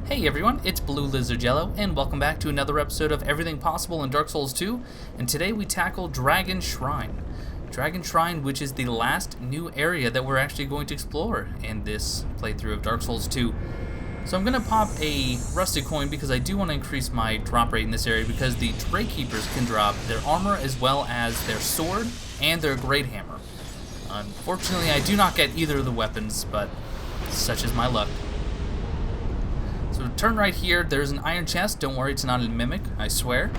Hey everyone, it's BlueLizardJello, and welcome back to another episode of Everything Possible in Dark Souls 2, and today we tackle Dragon Shrine. Dragon Shrine, which is the last new area that we're actually going to explore in this playthrough of Dark Souls 2. So I'm going to pop a rusted coin because I do want to increase my drop rate in this area because the Drakekeepers can drop their armor as well as their sword and their great hammer. Unfortunately, I do not get either of the weapons, but such is my luck. So turn right here, there's an iron chest. Don't worry, it's not a mimic, I swear.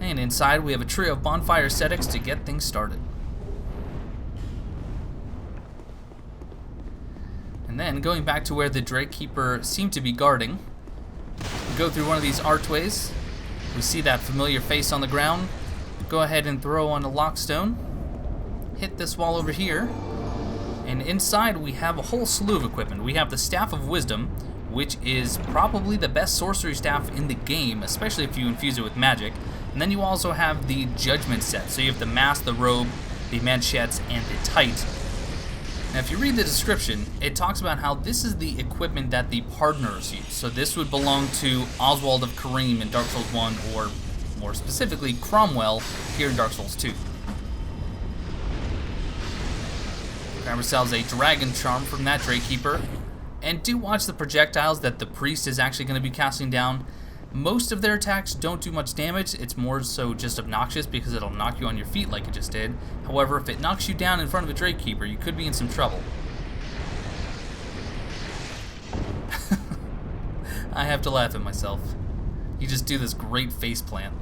And inside we have a trio of Bonfire Ascetics to get things started. And then going back to where the Drakekeeper seemed to be guarding, we go through one of these archways. We see that familiar face on the ground. Go ahead and throw on a lockstone. Hit this wall over here. And inside we have a whole slew of equipment. We have the Staff of Wisdom, which is probably the best sorcery staff in the game, especially if you infuse it with magic. And then you also have the Judgment set. So you have the Mask, the Robe, the Manchettes, and the Tight. Now if you read the description, it talks about how this is the equipment that the partners use. So this would belong to Oswald of Karim in Dark Souls 1, or more specifically Cromwell here in Dark Souls 2. Grab ourselves a Dragon Charm from that Drakekeeper. And do watch the projectiles that the priest is actually going to be casting down. Most of their attacks don't do much damage. It's more so just obnoxious because it'll knock you on your feet like it just did. However, if it knocks you down in front of a Drakekeeper, you could be in some trouble. I have to laugh at myself. You just do this great face plant.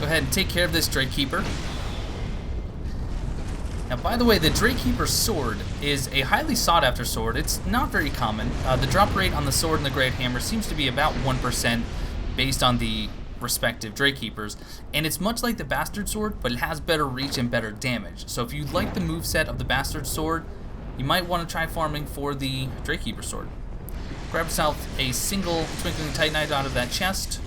Go ahead and take care of this Drakekeeper. Now, by the way, the Drakekeeper sword is a highly sought-after sword. It's not very common. The drop rate on the sword and the great hammer seems to be about 1% based on the respective Drakekeepers, and it's much like the Bastard Sword, but it has better reach and better damage. So if you like the moveset of the Bastard Sword, you might want to try farming for the Drakekeeper sword. Grab yourself a single Twinkling Titanite out of that chest,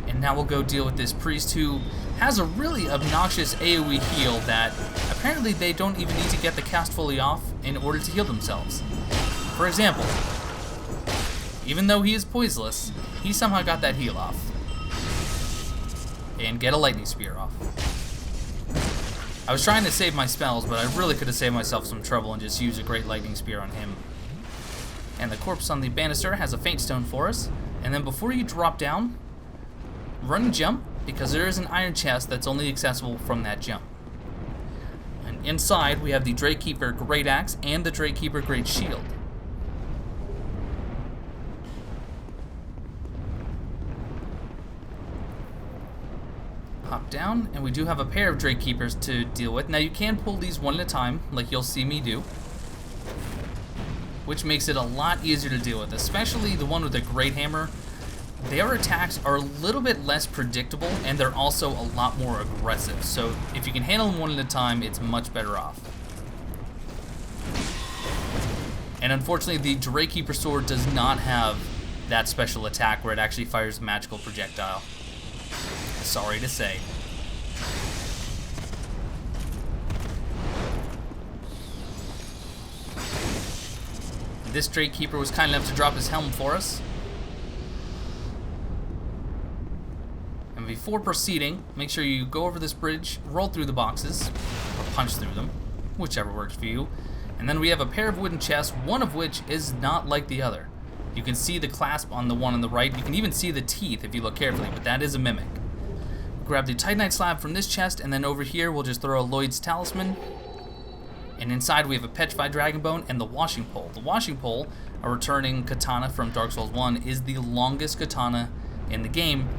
and now we'll go deal with this priest who has a really obnoxious AoE heal that apparently they don't even need to get the cast fully off in order to heal themselves. For example, even though he is poiseless, he somehow got that heal off. And get a lightning spear off. I was trying to save my spells, but I really could have saved myself some trouble and just used a great lightning spear on him. And the corpse on the banister has a Faintstone for us. And then before you drop down, run and jump, because there is an iron chest that's only accessible from that jump. And inside we have the Drakekeeper Greataxe and the Drakekeeper Greatshield. Hop down, and we do have a pair of Drakekeepers to deal with. Now you can pull these one at a time, like you'll see me do, which makes it a lot easier to deal with, especially the one with the great hammer. Their attacks are a little bit less predictable, and they're also a lot more aggressive. So if you can handle them one at a time, it's much better off. And unfortunately, the Drakekeeper sword does not have that special attack where it actually fires a magical projectile. Sorry to say. This Drakekeeper was kind enough to drop his helm for us. And before proceeding, make sure you go over this bridge, roll through the boxes, or punch through them, whichever works for you. And then we have a pair of wooden chests, one of which is not like the other. You can see the clasp on the one on the right. You can even see the teeth if you look carefully, but that is a mimic. Grab the Titanite Slab from this chest, and then over here we'll just throw a Lloyd's Talisman. And inside we have a Petrified Dragon Bone and the Washing Pole. The Washing Pole, a returning katana from Dark Souls 1, is the longest katana in the game.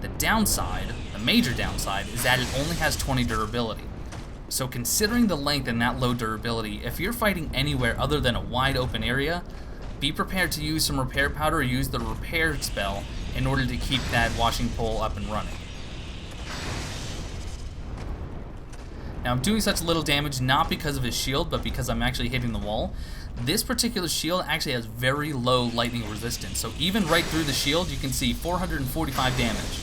The downside, the major downside, is that it only has 20 durability. So considering the length and that low durability, if you're fighting anywhere other than a wide open area, be prepared to use some repair powder or use the repair spell in order to keep that washing pole up and running. Now I'm doing such little damage not because of his shield, but because I'm actually hitting the wall. This particular shield actually has very low lightning resistance, so even right through the shield you can see 445 damage.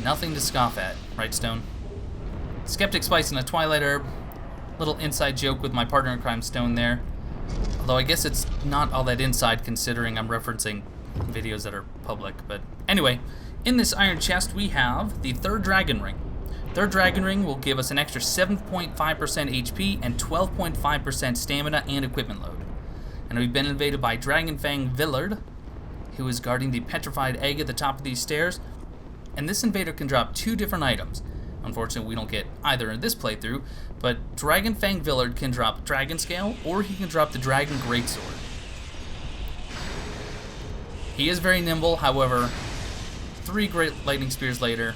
Nothing to scoff at, right, Stone? Skeptic Spice and a Twilight Herb. Little inside joke with my partner in crime, Stone, there. Although I guess it's not all that inside considering I'm referencing videos that are public. But anyway, in this iron chest we have the third dragon ring. Third dragon ring will give us an extra 7.5% HP and 12.5% stamina and equipment load. And we've been invaded by Dragonfang Villard, who is guarding the Petrified Egg at the top of these stairs. And this invader can drop 2 different items. Unfortunately, we don't get either in this playthrough, but Dragonfang Villard can drop Dragon Scale, or he can drop the Dragon Greatsword. He is very nimble, however, 3 Great Lightning Spears later,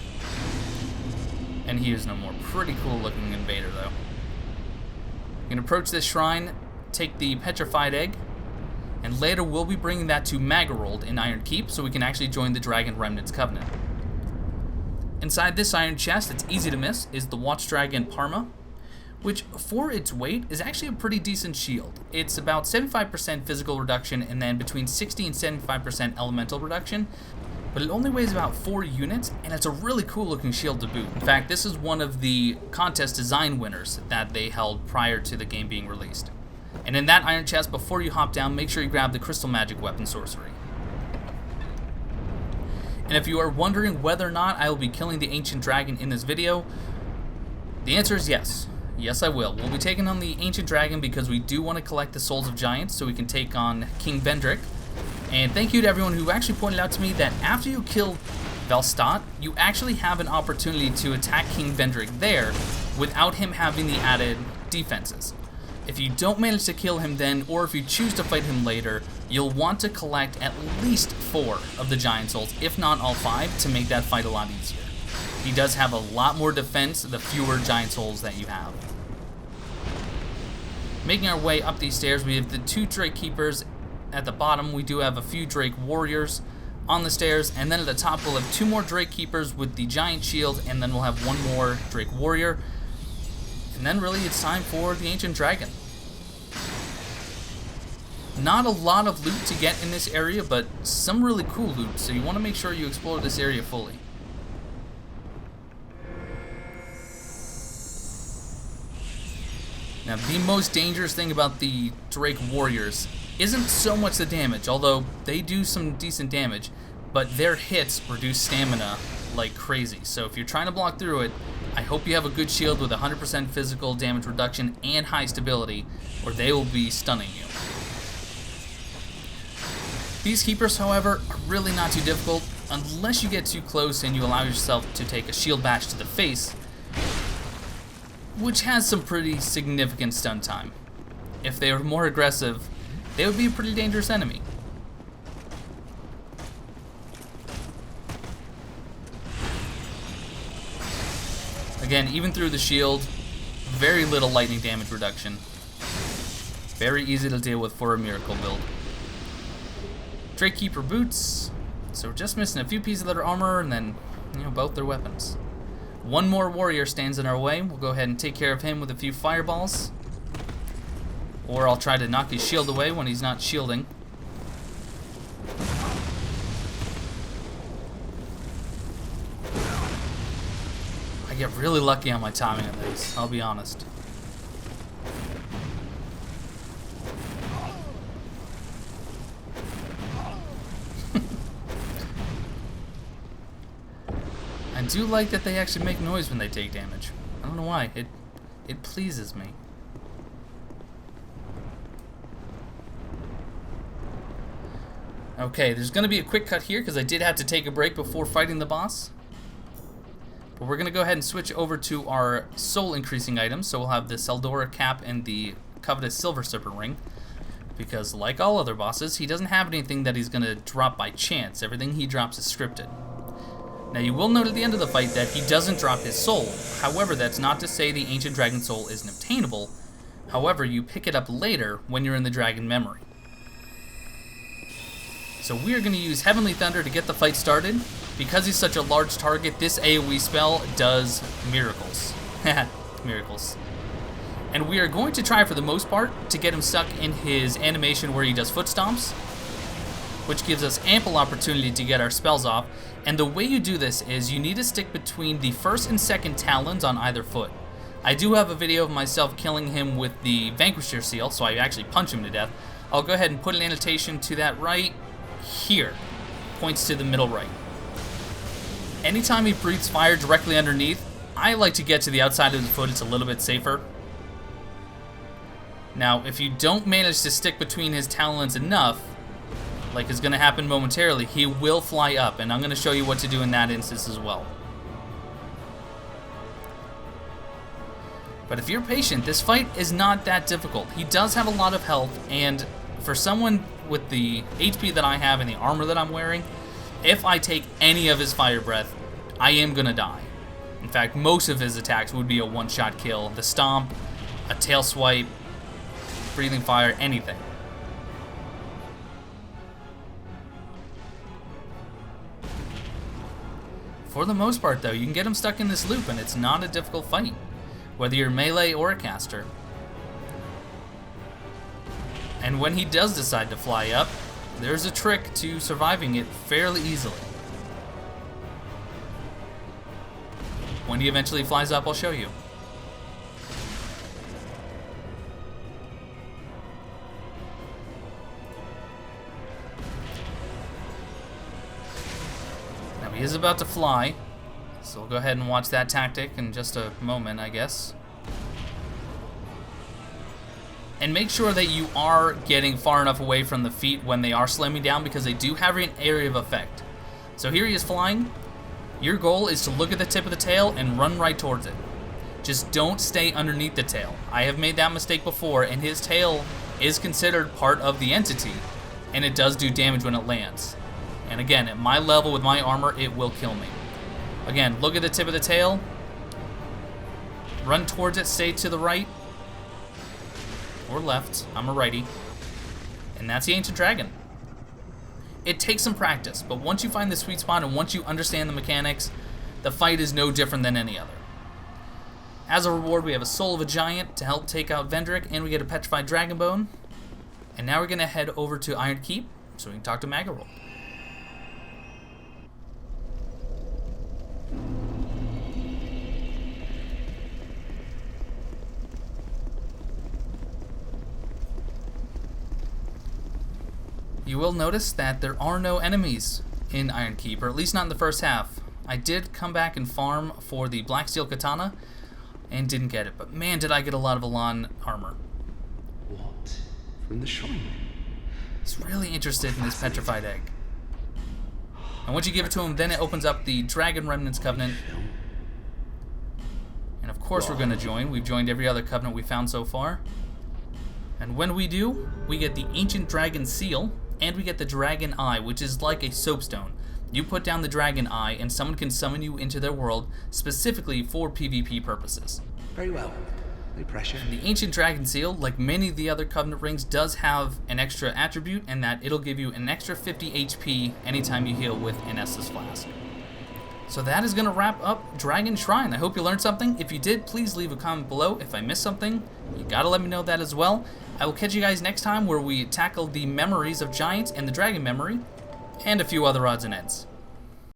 and he is no more. Pretty cool looking invader, though. You can approach this shrine, take the Petrified Egg, and later we'll be bringing that to Magarold in Iron Keep, so we can actually join the Dragon Remnants Covenant. Inside this iron chest, it's easy to miss, is the Watchdragon Parma, which for its weight is actually a pretty decent shield. It's about 75% physical reduction and then between 60 and 75% elemental reduction, but it only weighs about 4 units, and it's a really cool looking shield to boot. In fact, this is one of the contest design winners that they held prior to the game being released. And in that iron chest, before you hop down, make sure you grab the Crystal Magic Weapon Sorcery. And if you are wondering whether or not I will be killing the Ancient Dragon in this video, the answer is yes. Yes, I will. We'll be taking on the Ancient Dragon because we do want to collect the Souls of Giants so we can take on King Vendrick. And thank you to everyone who actually pointed out to me that after you kill Velstadt, you actually have an opportunity to attack King Vendrick there without him having the added defenses. If you don't manage to kill him then, or if you choose to fight him later, you'll want to collect at least 4 of the Giant Souls, if not all 5, to make that fight a lot easier. He does have a lot more defense the fewer Giant Souls that you have. Making our way up these stairs, we have the 2 Drakekeepers at the bottom. We do have a few Drake Warriors on the stairs, and then at the top we'll have 2 more Drakekeepers with the Giant Shield, and then we'll have 1 more Drake Warrior. And then really it's time for the Ancient Dragon. Not a lot of loot to get in this area, but some really cool loot, so you want to make sure you explore this area fully. Now, the most dangerous thing about the Drake Warriors isn't so much the damage, although they do some decent damage, but their hits reduce stamina like crazy. So if you're trying to block through it, I hope you have a good shield with 100% physical damage reduction and high stability, or they will be stunning you. These keepers, however, are really not too difficult unless you get too close and you allow yourself to take a shield bash to the face, which has some pretty significant stun time. If they were more aggressive, they would be a pretty dangerous enemy. Again, even through the shield, very little lightning damage reduction. Very easy to deal with for a miracle build. Drakekeeper Boots, so we're just missing a few pieces of their armor and then, both their weapons. 1 more warrior stands in our way. We'll go ahead and take care of him with a few fireballs. Or I'll try to knock his shield away when he's not shielding. I get really lucky on my timing on these, I'll be honest. I do like that they actually make noise when they take damage. I don't know why. It pleases me. Okay, there's going to be a quick cut here because I did have to take a break before fighting the boss. But we're going to go ahead and switch over to our soul increasing items. So we'll have the Seldora cap and the covetous Silver Serpent ring. Because like all other bosses, he doesn't have anything that he's going to drop by chance. Everything he drops is scripted. Now you will note at the end of the fight that he doesn't drop his soul. However, that's not to say the Ancient Dragon Soul isn't obtainable. However, you pick it up later when you're in the Dragon Memory. So we are going to use Heavenly Thunder to get the fight started. Because he's such a large target, this AoE spell does miracles. Miracles. And we are going to try for the most part to get him stuck in his animation where he does foot stomps, which gives us ample opportunity to get our spells off. And the way you do this is you need to stick between the first and second talons on either foot. I do have a video of myself killing him with the Vanquisher seal, so I actually punch him to death. I'll go ahead and put an annotation to that right here. Points to the middle right. Anytime he breathes fire directly underneath, I like to get to the outside of the foot. It's a little bit safer. Now, if you don't manage to stick between his talons enough, like is going to happen momentarily, he will fly up, and I'm going to show you what to do in that instance as well. But if you're patient, this fight is not that difficult. He does have a lot of health, and for someone with the HP that I have and the armor that I'm wearing, if I take any of his fire breath, I am going to die. In fact, most of his attacks would be a one-shot kill. The stomp, a tail swipe, breathing fire, anything. For the most part, though, you can get him stuck in this loop, and it's not a difficult fight, whether you're melee or a caster. And when he does decide to fly up, there's a trick to surviving it fairly easily. When he eventually flies up, I'll show you. Now he is about to fly, so we'll go ahead and watch that tactic in just a moment, I guess. And make sure that you are getting far enough away from the feet when they are slamming down, because they do have an area of effect. So here he is flying. Your goal is to look at the tip of the tail and run right towards it. Just don't stay underneath the tail. I have made that mistake before, and his tail is considered part of the entity, and it does do damage when it lands. And again, at my level with my armor, it will kill me. Again, look at the tip of the tail. Run towards it, stay to the right. Or left. I'm a righty. And that's the Ancient Dragon. It takes some practice, but once you find the sweet spot and once you understand the mechanics, the fight is no different than any other. As a reward, we have a Soul of a Giant to help take out Vendrick, and we get a Petrified Dragon Bone. And now we're going to head over to Iron Keep so we can talk to Magarold. You will notice that there are no enemies in Iron Keep, or at least not in the first half. I did come back and farm for the Black Steel Katana and didn't get it, but man, did I get a lot of Elan armor. What? From the shrine? He's really interested in this Petrified Egg. And once you give it to him, then it opens up the Dragon Remnants Covenant. And of course we're going to join. We've joined every other covenant we found so far. And when we do, we get the Ancient Dragon Seal, and we get the Dragon Eye, which is like a soapstone. You put down the Dragon Eye, and someone can summon you into their world, specifically for PvP purposes. Very well. No pressure. And the Ancient Dragon Seal, like many of the other Covenant rings, does have an extra attribute, and that it'll give you an extra 50 HP anytime you heal with an Estus Flask. So that is going to wrap up Dragon Shrine. I hope you learned something. If you did, please leave a comment below. If I missed something, you gotta let me know that as well. I will catch you guys next time where we tackle the memories of Giants and the Dragon Memory, and a few other odds and ends.